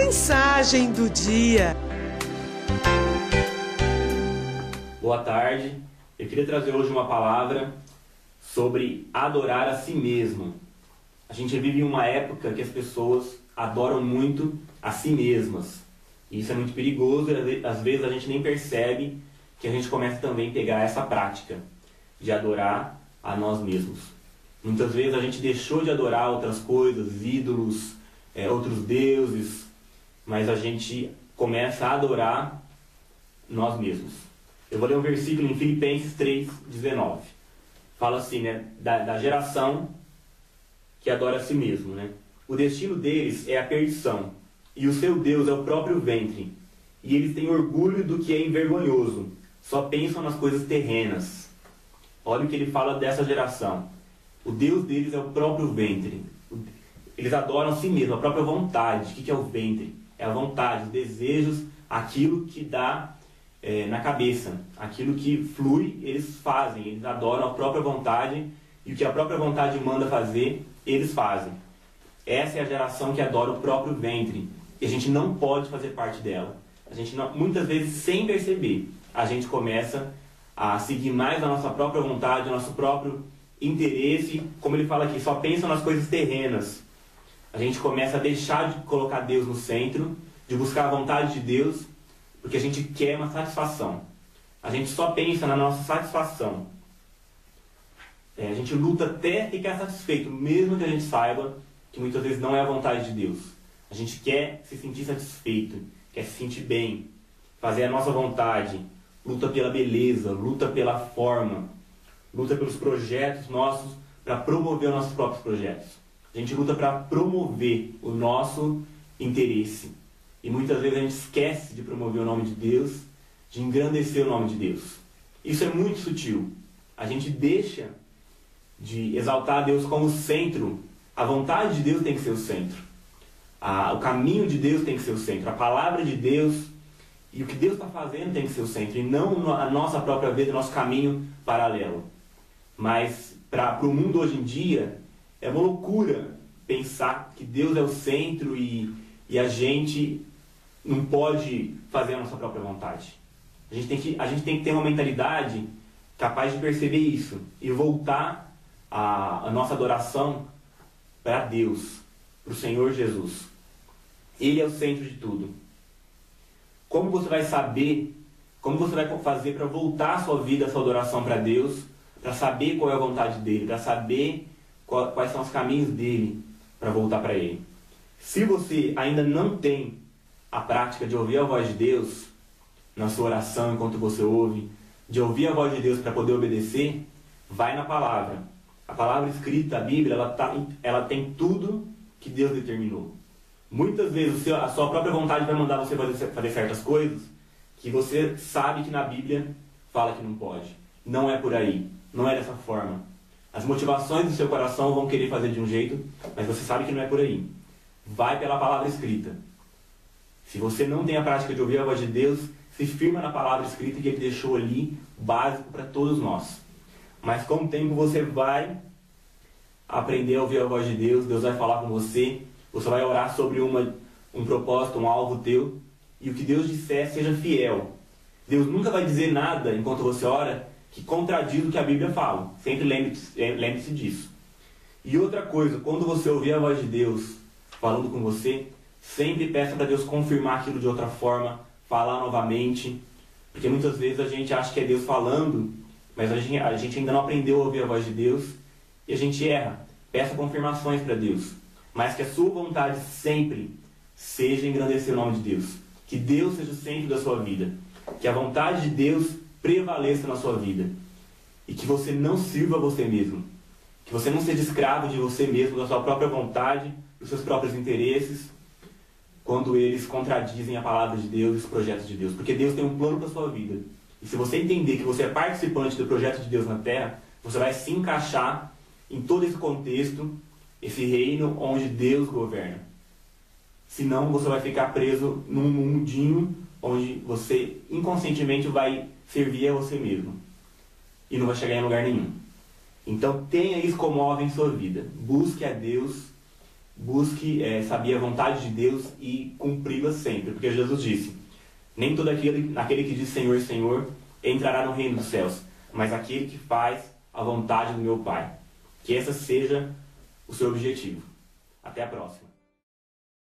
Mensagem do dia. Boa tarde. Eu queria trazer hoje uma palavra sobre adorar a si mesmo. A gente vive em uma época que as pessoas adoram muito a si mesmas. E isso é muito perigoso e às vezes a gente nem percebe que a gente começa também a pegar essa prática de adorar a nós mesmos. Muitas vezes a gente deixou de adorar outras coisas, ídolos, outros deuses, mas a gente começa a adorar nós mesmos. Eu vou ler um versículo em Filipenses 3:19. Fala assim, da geração que adora a si mesmo, O destino deles é a perdição, e o seu Deus é o próprio ventre. E eles têm orgulho do que é envergonhoso, só pensam nas coisas terrenas. Olha o que ele fala dessa geração. O Deus deles é o próprio ventre. Eles adoram a si mesmo, a própria vontade. O que é o ventre? É a vontade, os desejos, aquilo que dá na cabeça, aquilo que flui, eles fazem. Eles adoram a própria vontade, e o que a própria vontade manda fazer, eles fazem. Essa é a geração que adora o próprio ventre, e a gente não pode fazer parte dela. A gente muitas vezes, sem perceber, a gente começa a seguir mais a nossa própria vontade, o nosso próprio interesse, como ele fala aqui, só pensa nas coisas terrenas. A gente começa a deixar de colocar Deus no centro, de buscar a vontade de Deus, porque a gente quer uma satisfação. A gente só pensa na nossa satisfação. A gente luta até ficar satisfeito, mesmo que a gente saiba que muitas vezes não é a vontade de Deus. A gente quer se sentir satisfeito, quer se sentir bem, fazer a nossa vontade, luta pela beleza, luta pela forma, luta pelos projetos nossos, para promover os nossos próprios projetos. A gente luta para promover o nosso interesse. E muitas vezes a gente esquece de promover o nome de Deus, de engrandecer o nome de Deus. Isso é muito sutil. A gente deixa de exaltar a Deus como centro. A vontade de Deus tem que ser o centro. O caminho de Deus tem que ser o centro. A palavra de Deus e o que Deus está fazendo tem que ser o centro. E não a nossa própria vida, o nosso caminho paralelo. Mas para o mundo hoje em dia, é uma loucura pensar que Deus é o centro e a gente não pode fazer a nossa própria vontade. A gente tem que ter uma mentalidade capaz de perceber isso e voltar a nossa adoração para Deus, para o Senhor Jesus. Ele é o centro de tudo. Como você vai saber, como você vai fazer para voltar a sua vida, a sua adoração para Deus, para saber qual é a vontade dele, para saber quais são os caminhos dele, para voltar para ele? Se você ainda não tem a prática de ouvir a voz de Deus na sua oração enquanto você ouve, de ouvir a voz de Deus para poder obedecer, vai na palavra. A palavra escrita, a Bíblia, ela tem tudo que Deus determinou. Muitas vezes a sua própria vontade vai mandar você fazer certas coisas que você sabe que na Bíblia fala que não pode. Não é por aí, não é dessa forma. As motivações do seu coração vão querer fazer de um jeito, mas você sabe que não é por aí. Vai pela palavra escrita. Se você não tem a prática de ouvir a voz de Deus, se firma na palavra escrita que Ele deixou ali, básico para todos nós. Mas com o tempo você vai aprender a ouvir a voz de Deus, Deus vai falar com você, você vai orar sobre um propósito, um alvo teu, e o que Deus disser, seja fiel. Deus nunca vai dizer nada enquanto você ora que contradiz o que a Bíblia fala. Sempre lembre-se disso. E outra coisa, quando você ouvir a voz de Deus falando com você, sempre peça para Deus confirmar aquilo de outra forma, falar novamente, porque muitas vezes a gente acha que é Deus falando, mas a gente ainda não aprendeu a ouvir a voz de Deus e a gente erra. Peça confirmações para Deus, mas que a sua vontade sempre seja engrandecer o nome de Deus. Que Deus seja o centro da sua vida. Que a vontade de Deus prevaleça na sua vida. E que você não sirva a você mesmo. Que você não seja escravo de você mesmo, da sua própria vontade, dos seus próprios interesses, quando eles contradizem a palavra de Deus e os projetos de Deus. Porque Deus tem um plano para a sua vida. E se você entender que você é participante do projeto de Deus na Terra, você vai se encaixar em todo esse contexto, esse reino onde Deus governa. Senão você vai ficar preso num mundinho onde você inconscientemente vai servir a você mesmo. E não vai chegar em lugar nenhum. Então tenha isso como ordem em sua vida. Busque a Deus busque saber a vontade de Deus e cumpri-la sempre. Porque Jesus disse, nem todo aquele que diz Senhor, Senhor, entrará no reino dos céus, mas aquele que faz a vontade do meu Pai. Que essa seja o seu objetivo. Até a próxima.